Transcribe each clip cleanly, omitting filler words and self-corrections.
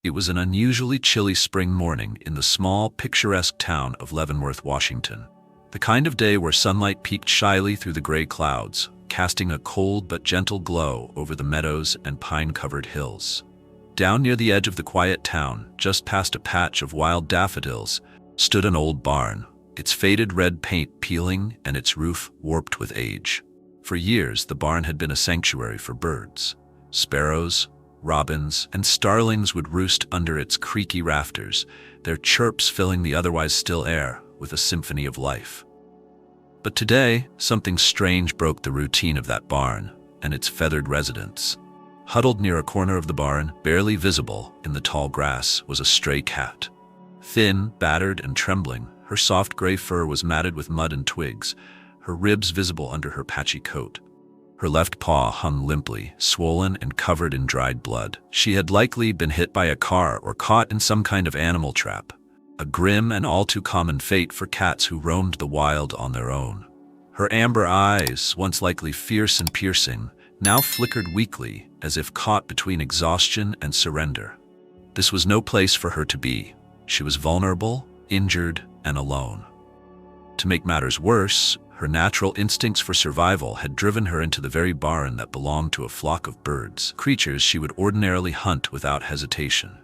It was an unusually chilly spring morning in the small, picturesque town of Leavenworth, Washington. The kind of day where sunlight peeked shyly through the gray clouds, casting a cold but gentle glow over the meadows and pine-covered hills. Down near the edge of the quiet town, just past a patch of wild daffodils, stood an old barn, its faded red paint peeling and its roof warped with age. For years, the barn had been a sanctuary for birds. Sparrows, robins, and starlings would roost under its creaky rafters, their chirps filling the otherwise still air with a symphony of life. But today, something strange broke the routine of that barn and its feathered residents. Huddled near a corner of the barn, barely visible in the tall grass, was a stray cat. Thin, battered, and trembling, her soft gray fur was matted with mud and twigs, her ribs visible under her patchy coat. Her left paw hung limply, swollen and covered in dried blood. She had likely been hit by a car or caught in some kind of animal trap, a grim and all too common fate for cats who roamed the wild on their own. Her amber eyes, once likely fierce and piercing, now flickered weakly as if caught between exhaustion and surrender. This was no place for her to be. She was vulnerable, injured, and alone. To make matters worse, her natural instincts for survival had driven her into the very barn that belonged to a flock of birds, creatures she would ordinarily hunt without hesitation.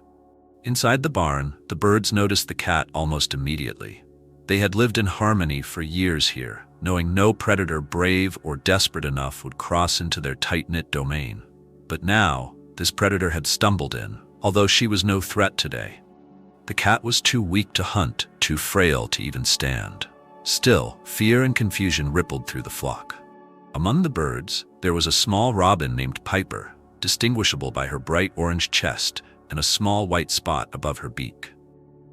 Inside the barn, the birds noticed the cat almost immediately. They had lived in harmony for years here, knowing no predator brave or desperate enough would cross into their tight-knit domain. But now, this predator had stumbled in, although she was no threat today. The cat was too weak to hunt, too frail to even stand. Still, fear and confusion rippled through the flock. Among the birds, there was a small robin named Piper, distinguishable by her bright orange chest and a small white spot above her beak.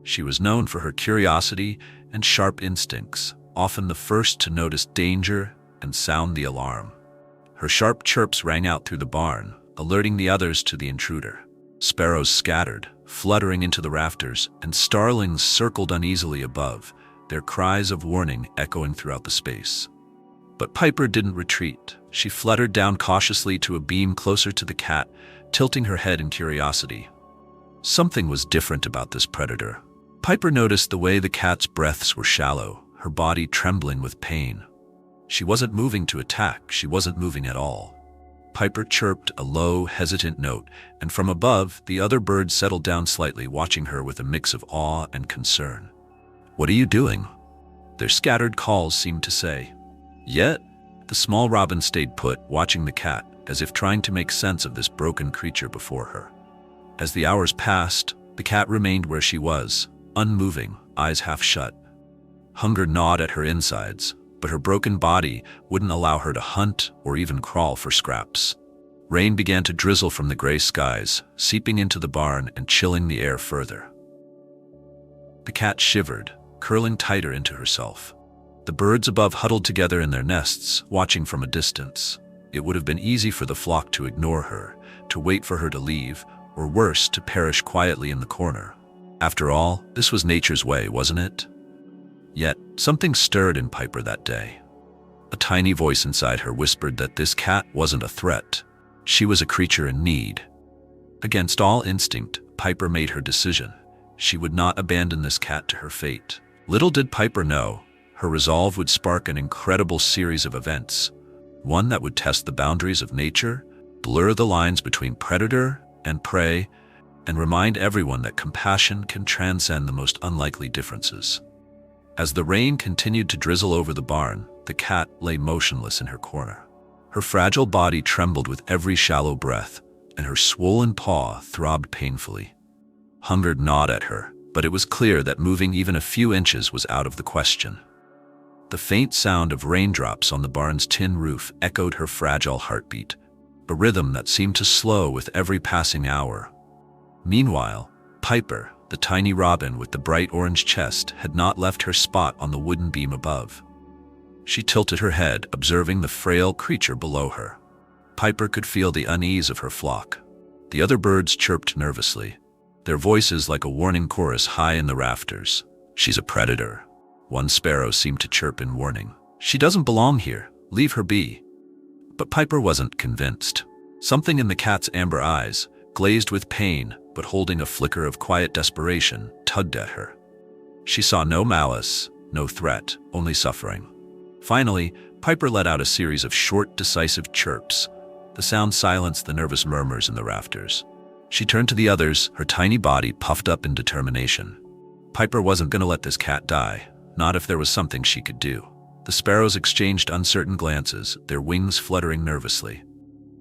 She was known for her curiosity and sharp instincts, often the first to notice danger and sound the alarm. Her sharp chirps rang out through the barn, alerting the others to the intruder. Sparrows scattered, fluttering into the rafters, and starlings circled uneasily above, their cries of warning echoing throughout the space. But Piper didn't retreat. She fluttered down cautiously to a beam closer to the cat, tilting her head in curiosity. Something was different about this predator. Piper noticed the way the cat's breaths were shallow, her body trembling with pain. She wasn't moving to attack, she wasn't moving at all. Piper chirped a low, hesitant note, and from above, the other birds settled down slightly, watching her with a mix of awe and concern. "What are you doing?" their scattered calls seemed to say. Yet, the small robin stayed put, watching the cat, as if trying to make sense of this broken creature before her. As the hours passed, the cat remained where she was, unmoving, eyes half shut. Hunger gnawed at her insides, but her broken body wouldn't allow her to hunt or even crawl for scraps. Rain began to drizzle from the gray skies, seeping into the barn and chilling the air further. The cat shivered, curling tighter into herself. The birds above huddled together in their nests, watching from a distance. It would have been easy for the flock to ignore her, to wait for her to leave, or worse, to perish quietly in the corner. After all, this was nature's way, wasn't it? Yet, something stirred in Piper that day. A tiny voice inside her whispered that this cat wasn't a threat. She was a creature in need. Against all instinct, Piper made her decision. She would not abandon this cat to her fate. Little did Piper know, her resolve would spark an incredible series of events, one that would test the boundaries of nature, blur the lines between predator and prey, and remind everyone that compassion can transcend the most unlikely differences. As the rain continued to drizzle over the barn, the cat lay motionless in her corner. Her fragile body trembled with every shallow breath, and her swollen paw throbbed painfully. Hunger gnawed at her, but it was clear that moving even a few inches was out of the question. The faint sound of raindrops on the barn's tin roof echoed her fragile heartbeat, a rhythm that seemed to slow with every passing hour. Meanwhile, Piper, the tiny robin with the bright orange chest, had not left her spot on the wooden beam above. She tilted her head, observing the frail creature below her. Piper could feel the unease of her flock. The other birds chirped nervously, their voices like a warning chorus high in the rafters. "She's a predator," one sparrow seemed to chirp in warning. "She doesn't belong here. Leave her be." But Piper wasn't convinced. Something in the cat's amber eyes, glazed with pain but holding a flicker of quiet desperation, tugged at her. She saw no malice, no threat, only suffering. Finally, Piper let out a series of short, decisive chirps. The sound silenced the nervous murmurs in the rafters. She turned to the others, her tiny body puffed up in determination. Piper wasn't going to let this cat die, not if there was something she could do. The sparrows exchanged uncertain glances, their wings fluttering nervously.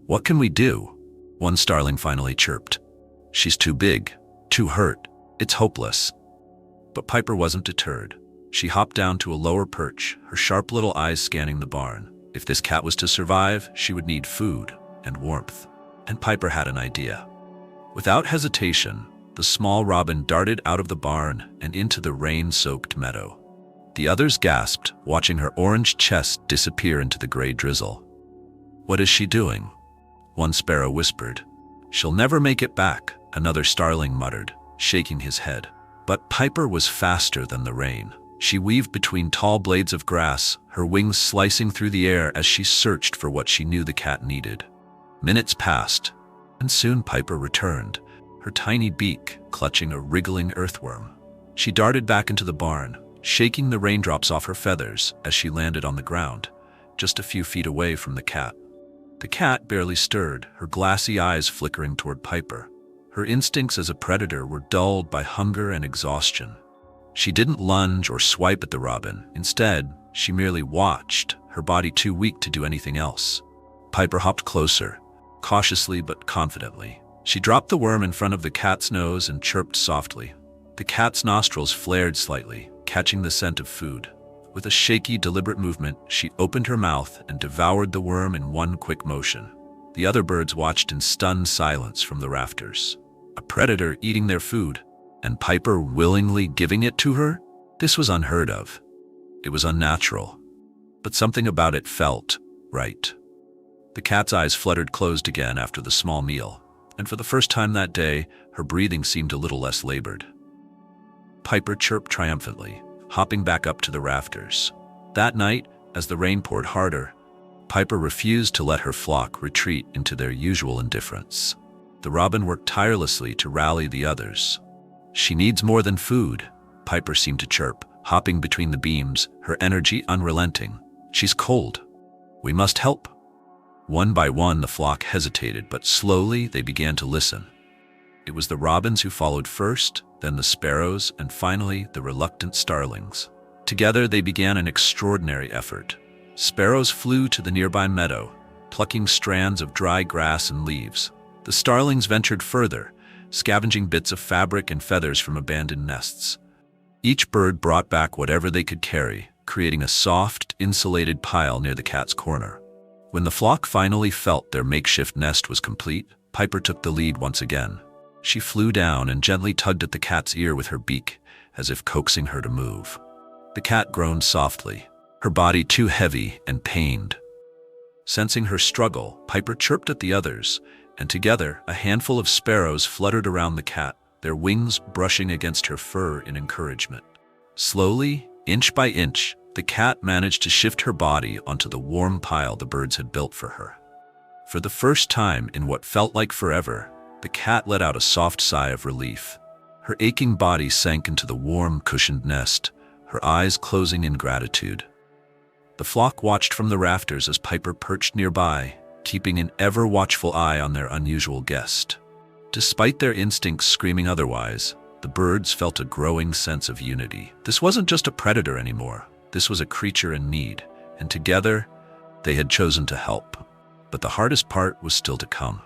"What can we do?" One starling finally chirped. "She's too big, too hurt. It's hopeless." But Piper wasn't deterred. She hopped down to a lower perch, her sharp little eyes scanning the barn. If this cat was to survive, she would need food and warmth. And Piper had an idea. Without hesitation, the small robin darted out of the barn and into the rain-soaked meadow. The others gasped, watching her orange chest disappear into the gray drizzle. "What is she doing?" One sparrow whispered. "She'll never make it back," another starling muttered, shaking his head. But Piper was faster than the rain. She weaved between tall blades of grass, her wings slicing through the air as she searched for what she knew the cat needed. Minutes passed, and soon Piper returned, her tiny beak clutching a wriggling earthworm. She darted back into the barn, shaking the raindrops off her feathers as she landed on the ground, just a few feet away from the cat. The cat barely stirred, her glassy eyes flickering toward Piper. Her instincts as a predator were dulled by hunger and exhaustion. She didn't lunge or swipe at the robin. Instead, she merely watched, her body too weak to do anything else. Piper hopped closer, cautiously but confidently. She dropped the worm in front of the cat's nose and chirped softly. The cat's nostrils flared slightly, catching the scent of food. With a shaky, deliberate movement, she opened her mouth and devoured the worm in one quick motion. The other birds watched in stunned silence from the rafters. A predator eating their food, and Piper willingly giving it to her? This was unheard of. It was unnatural. But something about it felt right. The cat's eyes fluttered closed again after the small meal, and for the first time that day, her breathing seemed a little less labored. Piper chirped triumphantly, hopping back up to the rafters. That night, as the rain poured harder, Piper refused to let her flock retreat into their usual indifference. The robin worked tirelessly to rally the others. "She needs more than food," Piper seemed to chirp, hopping between the beams, her energy unrelenting. "She's cold. We must help." One by one, the flock hesitated, but slowly they began to listen. It was the robins who followed first, then the sparrows, and finally the reluctant starlings. Together they began an extraordinary effort. Sparrows flew to the nearby meadow, plucking strands of dry grass and leaves. The starlings ventured further, scavenging bits of fabric and feathers from abandoned nests. Each bird brought back whatever they could carry, creating a soft, insulated pile near the cat's corner. When the flock finally felt their makeshift nest was complete, Piper took the lead once again. She flew down and gently tugged at the cat's ear with her beak, as if coaxing her to move. The cat groaned softly, her body too heavy and pained. Sensing her struggle, Piper chirped at the others, and together a handful of sparrows fluttered around the cat, their wings brushing against her fur in encouragement. Slowly, inch by inch, the cat managed to shift her body onto the warm pile the birds had built for her. For the first time in what felt like forever, the cat let out a soft sigh of relief. Her aching body sank into the warm, cushioned nest, her eyes closing in gratitude. The flock watched from the rafters as Piper perched nearby, keeping an ever-watchful eye on their unusual guest. Despite their instincts screaming otherwise, the birds felt a growing sense of unity. This wasn't just a predator anymore. This was a creature in need, and together, they had chosen to help. But the hardest part was still to come.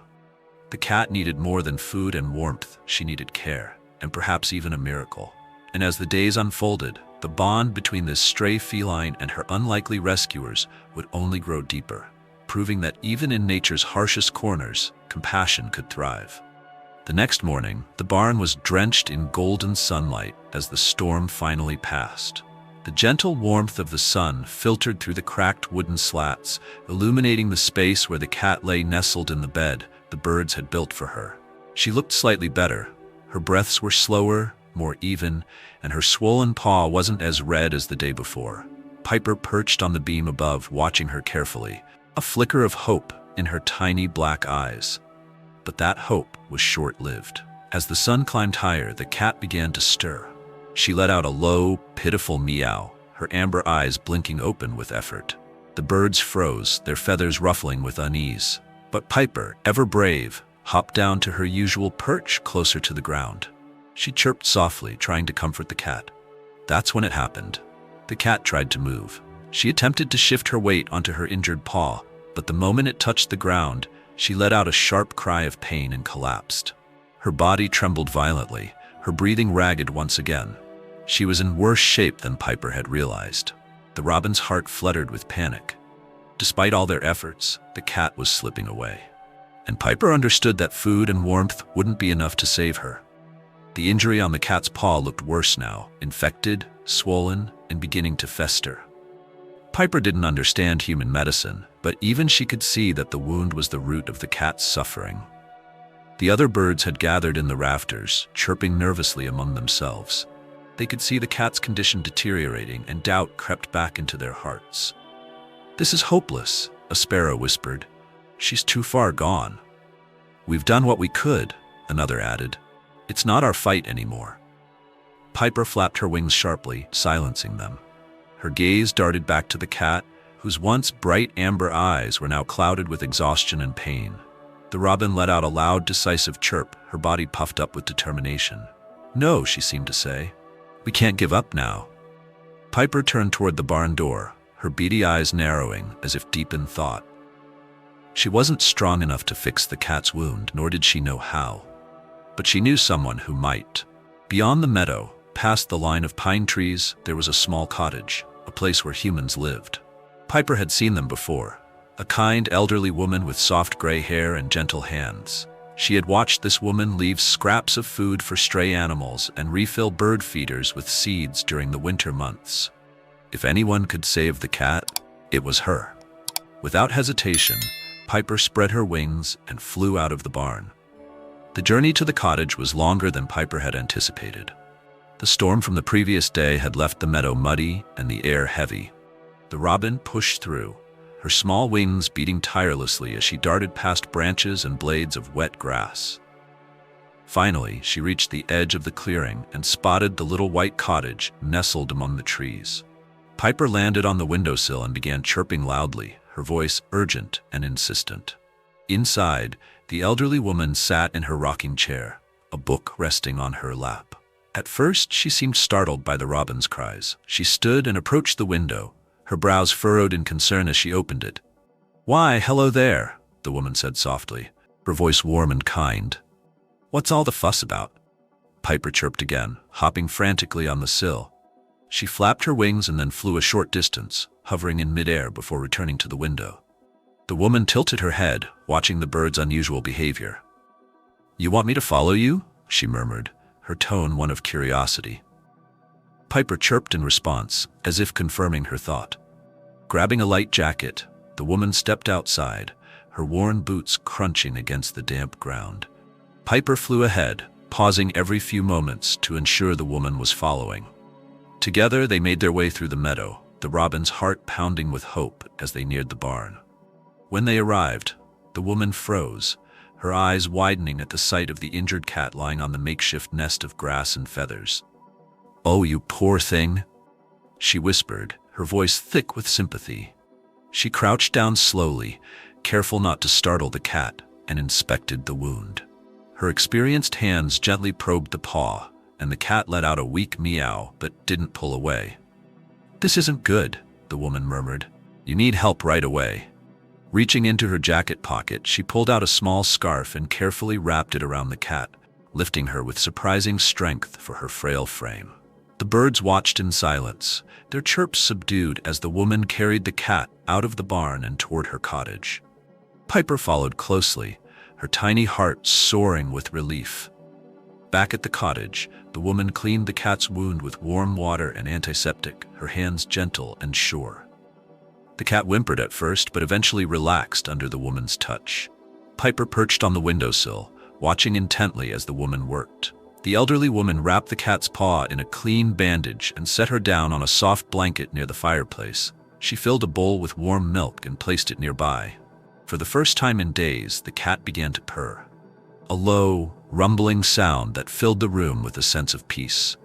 The cat needed more than food and warmth. She needed care, and perhaps even a miracle. And as the days unfolded, the bond between this stray feline and her unlikely rescuers would only grow deeper, proving that even in nature's harshest corners, compassion could thrive. The next morning, the barn was drenched in golden sunlight as the storm finally passed. The gentle warmth of the sun filtered through the cracked wooden slats, illuminating the space where the cat lay nestled in the bed the birds had built for her. She looked slightly better. Her breaths were slower, more even, and her swollen paw wasn't as red as the day before. Piper perched on the beam above, watching her carefully, a flicker of hope in her tiny black eyes. But that hope was short-lived. As the sun climbed higher, the cat began to stir. She let out a low, pitiful meow, her amber eyes blinking open with effort. The birds froze, their feathers ruffling with unease. But Piper, ever brave, hopped down to her usual perch closer to the ground. She chirped softly, trying to comfort the cat. That's when it happened. The cat tried to move. She attempted to shift her weight onto her injured paw, but the moment it touched the ground, she let out a sharp cry of pain and collapsed. Her body trembled violently, her breathing ragged once again. She was in worse shape than Piper had realized. The robin's heart fluttered with panic. Despite all their efforts, the cat was slipping away. And Piper understood that food and warmth wouldn't be enough to save her. The injury on the cat's paw looked worse now, infected, swollen, and beginning to fester. Piper didn't understand human medicine, but even she could see that the wound was the root of the cat's suffering. The other birds had gathered in the rafters, chirping nervously among themselves. They could see the cat's condition deteriorating, and doubt crept back into their hearts. "This is hopeless," a sparrow whispered. "She's too far gone." "We've done what we could," another added. "It's not our fight anymore." Piper flapped her wings sharply, silencing them. Her gaze darted back to the cat, whose once bright amber eyes were now clouded with exhaustion and pain. The robin let out a loud, decisive chirp, her body puffed up with determination. "No," she seemed to say. "We can't give up now." Piper turned toward the barn door, her beady eyes narrowing as if deep in thought. She wasn't strong enough to fix the cat's wound, nor did she know how. But she knew someone who might. Beyond the meadow, past the line of pine trees, there was a small cottage, a place where humans lived. Piper had seen them before, a kind elderly woman with soft gray hair and gentle hands. She had watched this woman leave scraps of food for stray animals and refill bird feeders with seeds during the winter months. If anyone could save the cat, it was her. Without hesitation, Piper spread her wings and flew out of the barn. The journey to the cottage was longer than Piper had anticipated. The storm from the previous day had left the meadow muddy and the air heavy. The robin pushed through, her small wings beating tirelessly as she darted past branches and blades of wet grass. Finally, she reached the edge of the clearing and spotted the little white cottage nestled among the trees. Piper landed on the windowsill and began chirping loudly, her voice urgent and insistent. Inside, the elderly woman sat in her rocking chair, a book resting on her lap. At first, she seemed startled by the robin's cries. She stood and approached the window, her brows furrowed in concern as she opened it. "Why, hello there," the woman said softly, her voice warm and kind. "What's all the fuss about?" Piper chirped again, hopping frantically on the sill. She flapped her wings and then flew a short distance, hovering in midair before returning to the window. The woman tilted her head, watching the bird's unusual behavior. "You want me to follow you?" she murmured, her tone one of curiosity. Piper chirped in response, as if confirming her thought. Grabbing a light jacket, the woman stepped outside, her worn boots crunching against the damp ground. Piper flew ahead, pausing every few moments to ensure the woman was following. Together they made their way through the meadow, the robin's heart pounding with hope as they neared the barn. When they arrived, the woman froze, her eyes widening at the sight of the injured cat lying on the makeshift nest of grass and feathers. "Oh, you poor thing," she whispered, her voice thick with sympathy. She crouched down slowly, careful not to startle the cat, and inspected the wound. Her experienced hands gently probed the paw, and the cat let out a weak meow but didn't pull away. "This isn't good," the woman murmured. "You need help right away." Reaching into her jacket pocket, she pulled out a small scarf and carefully wrapped it around the cat, lifting her with surprising strength for her frail frame. The birds watched in silence, their chirps subdued as the woman carried the cat out of the barn and toward her cottage. Piper followed closely, her tiny heart soaring with relief. Back at the cottage, the woman cleaned the cat's wound with warm water and antiseptic, her hands gentle and sure. The cat whimpered at first, but eventually relaxed under the woman's touch. Piper perched on the windowsill, watching intently as the woman worked. The elderly woman wrapped the cat's paw in a clean bandage and set her down on a soft blanket near the fireplace. She filled a bowl with warm milk and placed it nearby. For the first time in days, the cat began to purr. a low, rumbling sound that filled the room with a sense of peace.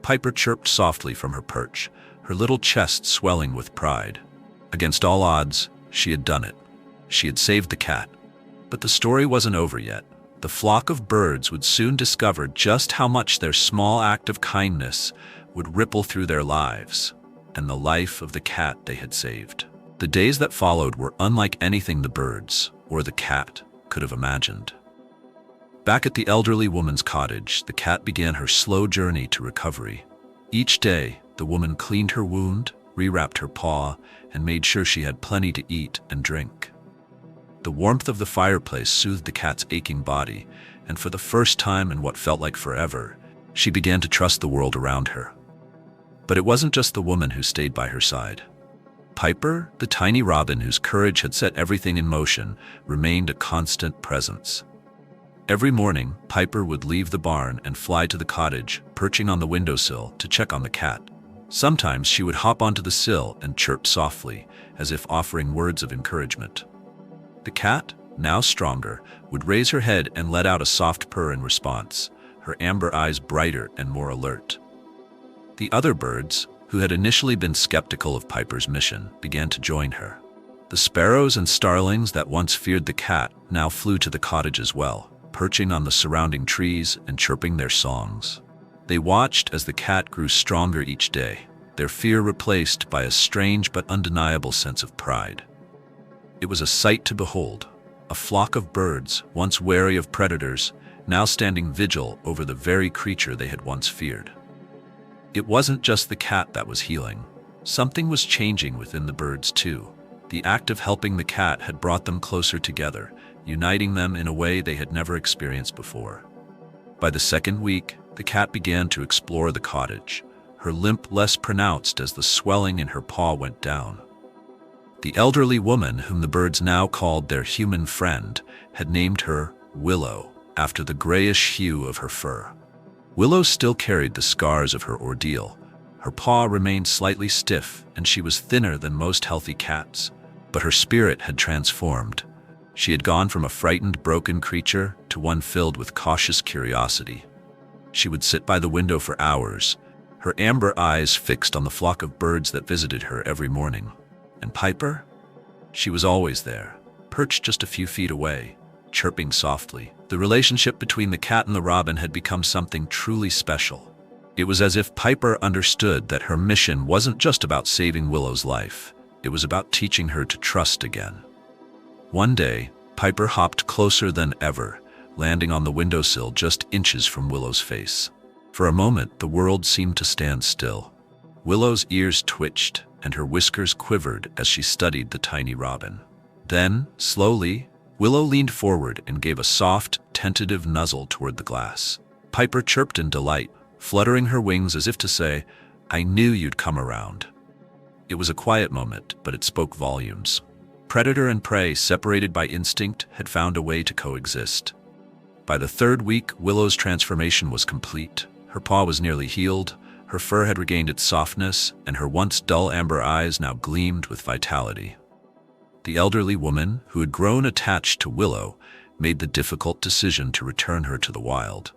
Piper chirped softly from her perch, her little chest swelling with pride. Against all odds, she had done it. She had saved the cat. But the story wasn't over yet. The flock of birds would soon discover just how much their small act of kindness would ripple through their lives, and the life of the cat they had saved. The days that followed were unlike anything the birds, or the cat, could have imagined. Back at the elderly woman's cottage, the cat began her slow journey to recovery. Each day, the woman cleaned her wound, rewrapped her paw, and made sure she had plenty to eat and drink. The warmth of the fireplace soothed the cat's aching body, and for the first time in what felt like forever, she began to trust the world around her. But it wasn't just the woman who stayed by her side. Piper, the tiny robin whose courage had set everything in motion, remained a constant presence. Every morning, Piper would leave the barn and fly to the cottage, perching on the windowsill to check on the cat. Sometimes she would hop onto the sill and chirp softly, as if offering words of encouragement. The cat, now stronger, would raise her head and let out a soft purr in response, her amber eyes brighter and more alert. The other birds, who had initially been skeptical of Piper's mission, began to join her. The sparrows and starlings that once feared the cat now flew to the cottage as well, perching on the surrounding trees and chirping their songs. They watched as the cat grew stronger each day, their fear replaced by a strange but undeniable sense of pride. It was a sight to behold, a flock of birds, once wary of predators, now standing vigil over the very creature they had once feared. It wasn't just the cat that was healing. Something was changing within the birds too. The act of helping the cat had brought them closer together, uniting them in a way they had never experienced before. By the second week, the cat began to explore the cottage, her limp less pronounced as the swelling in her paw went down. The elderly woman, whom the birds now called their human friend, had named her Willow, after the grayish hue of her fur. Willow still carried the scars of her ordeal. Her paw remained slightly stiff, and she was thinner than most healthy cats. But her spirit had transformed. She had gone from a frightened, broken creature to one filled with cautious curiosity. She would sit by the window for hours, her amber eyes fixed on the flock of birds that visited her every morning. And Piper? She was always there, perched just a few feet away, chirping softly. The relationship between the cat and the robin had become something truly special. It was as if Piper understood that her mission wasn't just about saving Willow's life. It was about teaching her to trust again. One day, Piper hopped closer than ever, landing on the windowsill just inches from Willow's face. For a moment, the world seemed to stand still. Willow's ears twitched, and her whiskers quivered as she studied the tiny robin. Then, slowly, Willow leaned forward and gave a soft, tentative nuzzle toward the glass. Piper chirped in delight, fluttering her wings as if to say, "I knew you'd come around." It was a quiet moment, but it spoke volumes. Predator and prey, separated by instinct, had found a way to coexist. By the third week, Willow's transformation was complete. Her paw was nearly healed, her fur had regained its softness, and her once dull amber eyes now gleamed with vitality. The elderly woman, who had grown attached to Willow, made the difficult decision to return her to the wild.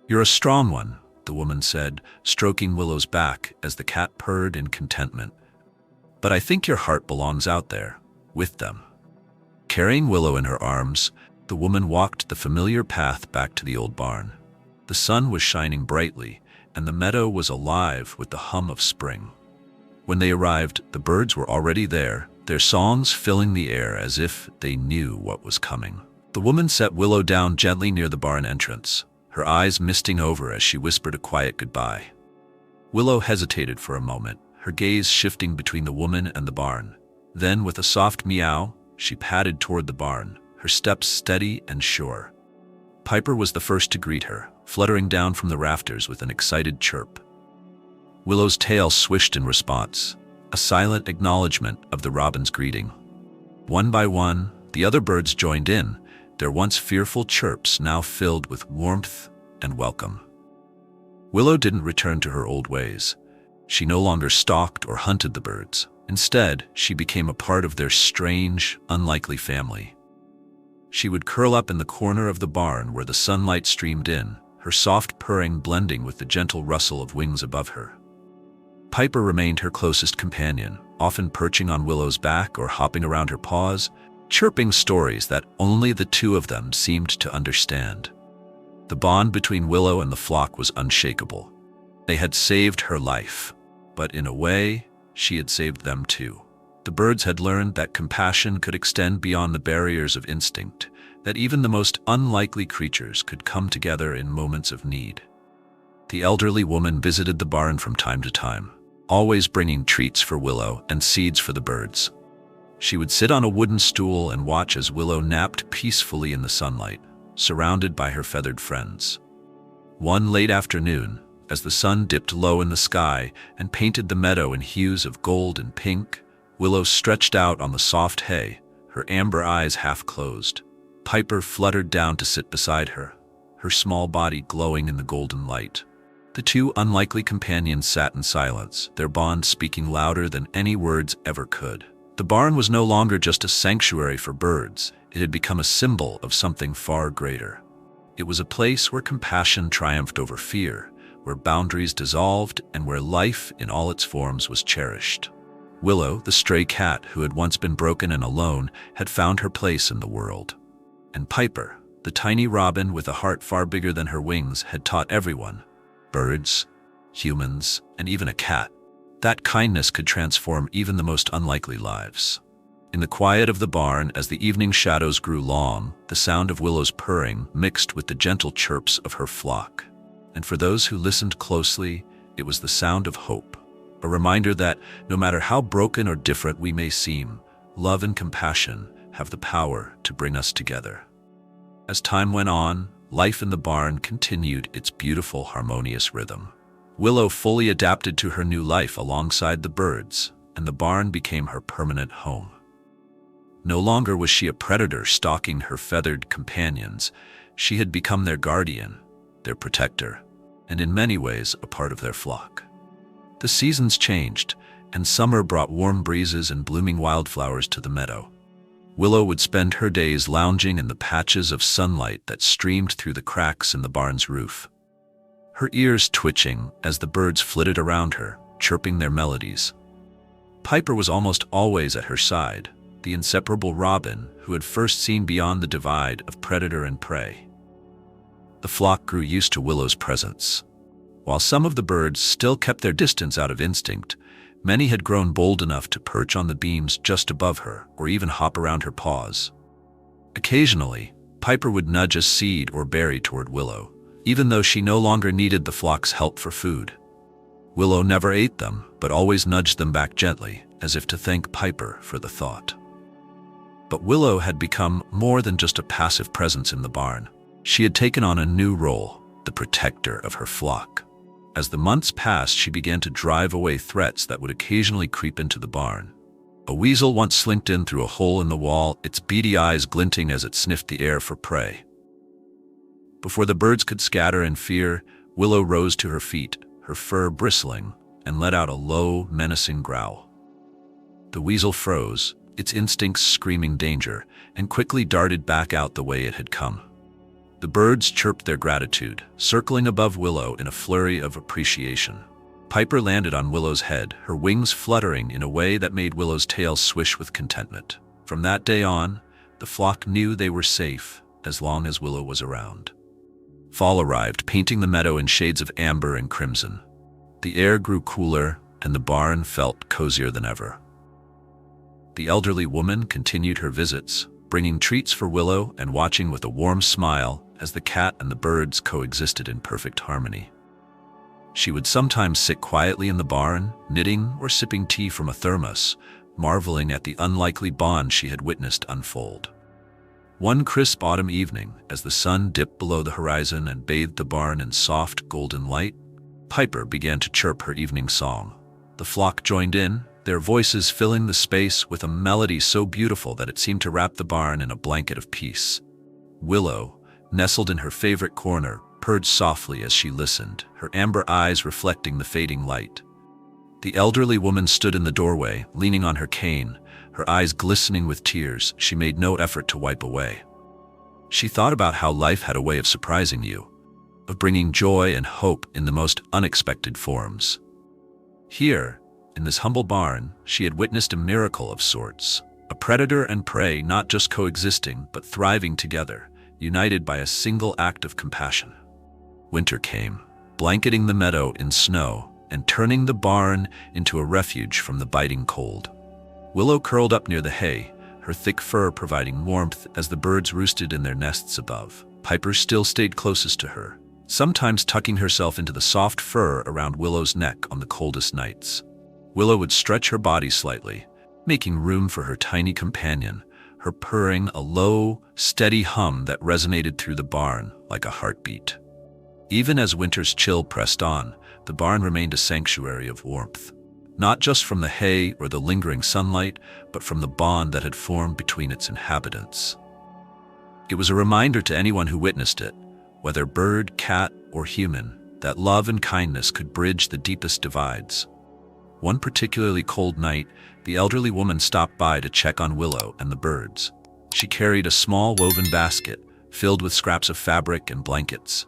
"You're a strong one," the woman said, stroking Willow's back as the cat purred in contentment. "But I think your heart belongs out there, with them." Carrying Willow in her arms, the woman walked the familiar path back to the old barn. The sun was shining brightly, and the meadow was alive with the hum of spring. When they arrived, the birds were already there, their songs filling the air as if they knew what was coming. The woman set Willow down gently near the barn entrance, her eyes misting over as she whispered a quiet goodbye. Willow hesitated for a moment, her gaze shifting between the woman and the barn. Then, with a soft meow, she padded toward the barn, her steps steady and sure. Piper was the first to greet her, fluttering down from the rafters with an excited chirp. Willow's tail swished in response, a silent acknowledgement of the robin's greeting. One by one, the other birds joined in, their once fearful chirps now filled with warmth and welcome. Willow didn't return to her old ways. She no longer stalked or hunted the birds. Instead, she became a part of their strange, unlikely family. She would curl up in the corner of the barn where the sunlight streamed in, her soft purring blending with the gentle rustle of wings above her. Piper remained her closest companion, often perching on Willow's back or hopping around her paws, chirping stories that only the two of them seemed to understand. The bond between Willow and the flock was unshakable. They had saved her life, but in a way, she had saved them too. The birds had learned that compassion could extend beyond the barriers of instinct, that even the most unlikely creatures could come together in moments of need. The elderly woman visited the barn from time to time, always bringing treats for Willow and seeds for the birds. She would sit on a wooden stool and watch as Willow napped peacefully in the sunlight, surrounded by her feathered friends. One late afternoon, as the sun dipped low in the sky and painted the meadow in hues of gold and pink, Willow stretched out on the soft hay, her amber eyes half closed. Piper fluttered down to sit beside her, her small body glowing in the golden light. The two unlikely companions sat in silence, their bond speaking louder than any words ever could. The barn was no longer just a sanctuary for birds, it had become a symbol of something far greater. It was a place where compassion triumphed over fear, where boundaries dissolved, and where life in all its forms was cherished. Willow, the stray cat who had once been broken and alone, had found her place in the world. And Piper, the tiny robin with a heart far bigger than her wings, had taught everyone, birds, humans, and even a cat, that kindness could transform even the most unlikely lives. In the quiet of the barn, as the evening shadows grew long, the sound of Willow's purring mixed with the gentle chirps of her flock. And for those who listened closely, it was the sound of hope, a reminder that no matter how broken or different we may seem, love and compassion have the power to bring us together. As time went on, life in the barn continued its beautiful, harmonious rhythm. Willow fully adapted to her new life alongside the birds, and the barn became her permanent home. No longer was she a predator stalking her feathered companions. She had become their guardian, their protector, and in many ways a part of their flock. The seasons changed, and summer brought warm breezes and blooming wildflowers to the meadow. Willow would spend her days lounging in the patches of sunlight that streamed through the cracks in the barn's roof, her ears twitching as the birds flitted around her, chirping their melodies. Piper was almost always at her side, the inseparable robin who had first seen beyond the divide of predator and prey. The flock grew used to Willow's presence. While some of the birds still kept their distance out of instinct, many had grown bold enough to perch on the beams just above her or even hop around her paws. Occasionally, Piper would nudge a seed or berry toward Willow, even though she no longer needed the flock's help for food. Willow never ate them, but always nudged them back gently, as if to thank Piper for the thought. But Willow had become more than just a passive presence in the barn. She had taken on a new role, the protector of her flock. As the months passed, she began to drive away threats that would occasionally creep into the barn. A weasel once slinked in through a hole in the wall, its beady eyes glinting as it sniffed the air for prey. Before the birds could scatter in fear, Willow rose to her feet, her fur bristling, and let out a low, menacing growl. The weasel froze, its instincts screaming danger, and quickly darted back out the way it had come. The birds chirped their gratitude, circling above Willow in a flurry of appreciation. Piper landed on Willow's head, her wings fluttering in a way that made Willow's tail swish with contentment. From that day on, the flock knew they were safe as long as Willow was around. Fall arrived, painting the meadow in shades of amber and crimson. The air grew cooler, and the barn felt cozier than ever. The elderly woman continued her visits, bringing treats for Willow and watching with a warm smile as the cat and the birds coexisted in perfect harmony. She would sometimes sit quietly in the barn, knitting or sipping tea from a thermos, marveling at the unlikely bond she had witnessed unfold. One crisp autumn evening, as the sun dipped below the horizon and bathed the barn in soft, golden light, Piper began to chirp her evening song. The flock joined in, their voices filling the space with a melody so beautiful that it seemed to wrap the barn in a blanket of peace. Willow, nestled in her favorite corner, purred softly as she listened, her amber eyes reflecting the fading light. The elderly woman stood in the doorway, leaning on her cane, her eyes glistening with tears she made no effort to wipe away. She thought about how life had a way of surprising you, of bringing joy and hope in the most unexpected forms. Here, in this humble barn, she had witnessed a miracle of sorts, a predator and prey not just coexisting but thriving together, united by a single act of compassion. Winter came, blanketing the meadow in snow and turning the barn into a refuge from the biting cold. Willow curled up near the hay, her thick fur providing warmth as the birds roosted in their nests above. Piper still stayed closest to her, sometimes tucking herself into the soft fur around Willow's neck on the coldest nights. Willow would stretch her body slightly, making room for her tiny companion, her purring a low, steady hum that resonated through the barn like a heartbeat. Even as winter's chill pressed on, the barn remained a sanctuary of warmth, not just from the hay or the lingering sunlight, but from the bond that had formed between its inhabitants. It was a reminder to anyone who witnessed it, whether bird, cat, or human, that love and kindness could bridge the deepest divides. One particularly cold night, the elderly woman stopped by to check on Willow and the birds. She carried a small woven basket filled with scraps of fabric and blankets.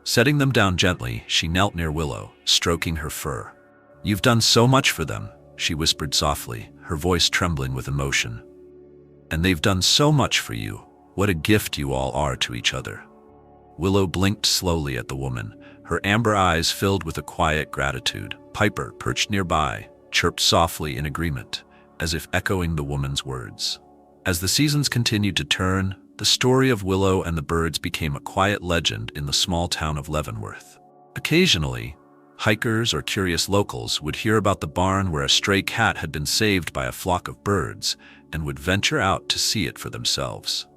Setting them down gently, she knelt near Willow, stroking her fur. "You've done so much for them," she whispered softly, her voice trembling with emotion. "And they've done so much for you. What a gift you all are to each other." Willow blinked slowly at the woman, her amber eyes filled with a quiet gratitude. Piper, perched nearby, chirped softly in agreement, as if echoing the woman's words. As the seasons continued to turn, the story of Willow and the birds became a quiet legend in the small town of Leavenworth. Occasionally, hikers or curious locals would hear about the barn where a stray cat had been saved by a flock of birds and would venture out to see it for themselves.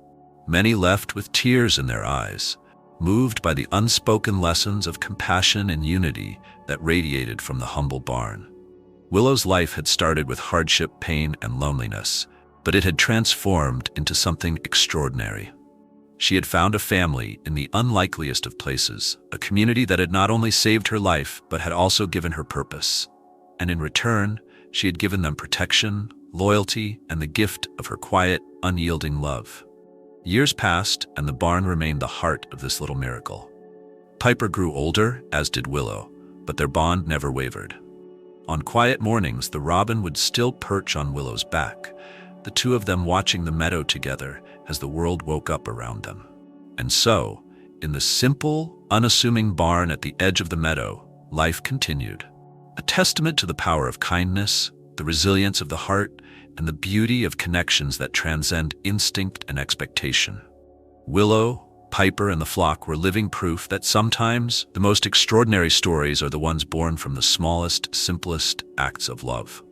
Many left with tears in their eyes, moved by the unspoken lessons of compassion and unity that radiated from the humble barn. Willow's life had started with hardship, pain, and loneliness, but it had transformed into something extraordinary. She had found a family in the unlikeliest of places, a community that had not only saved her life, but had also given her purpose. And in return, she had given them protection, loyalty, and the gift of her quiet, unyielding love. Years passed, and the barn remained the heart of this little miracle. Piper grew older, as did Willow, but their bond never wavered. On quiet mornings, the robin would still perch on Willow's back, the two of them watching the meadow together as the world woke up around them. And so, in the simple, unassuming barn at the edge of the meadow, life continued. A testament to the power of kindness, the resilience of the heart, and the beauty of connections that transcend instinct and expectation. Willow, Piper, and the flock were living proof that sometimes the most extraordinary stories are the ones born from the smallest, simplest acts of love.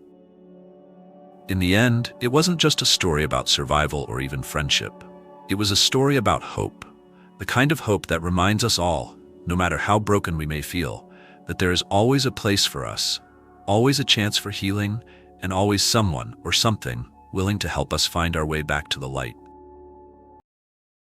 In the end, it wasn't just a story about survival or even friendship. It was a story about hope, the kind of hope that reminds us all, no matter how broken we may feel, that there is always a place for us, always a chance for healing, and always someone or something willing to help us find our way back to the light.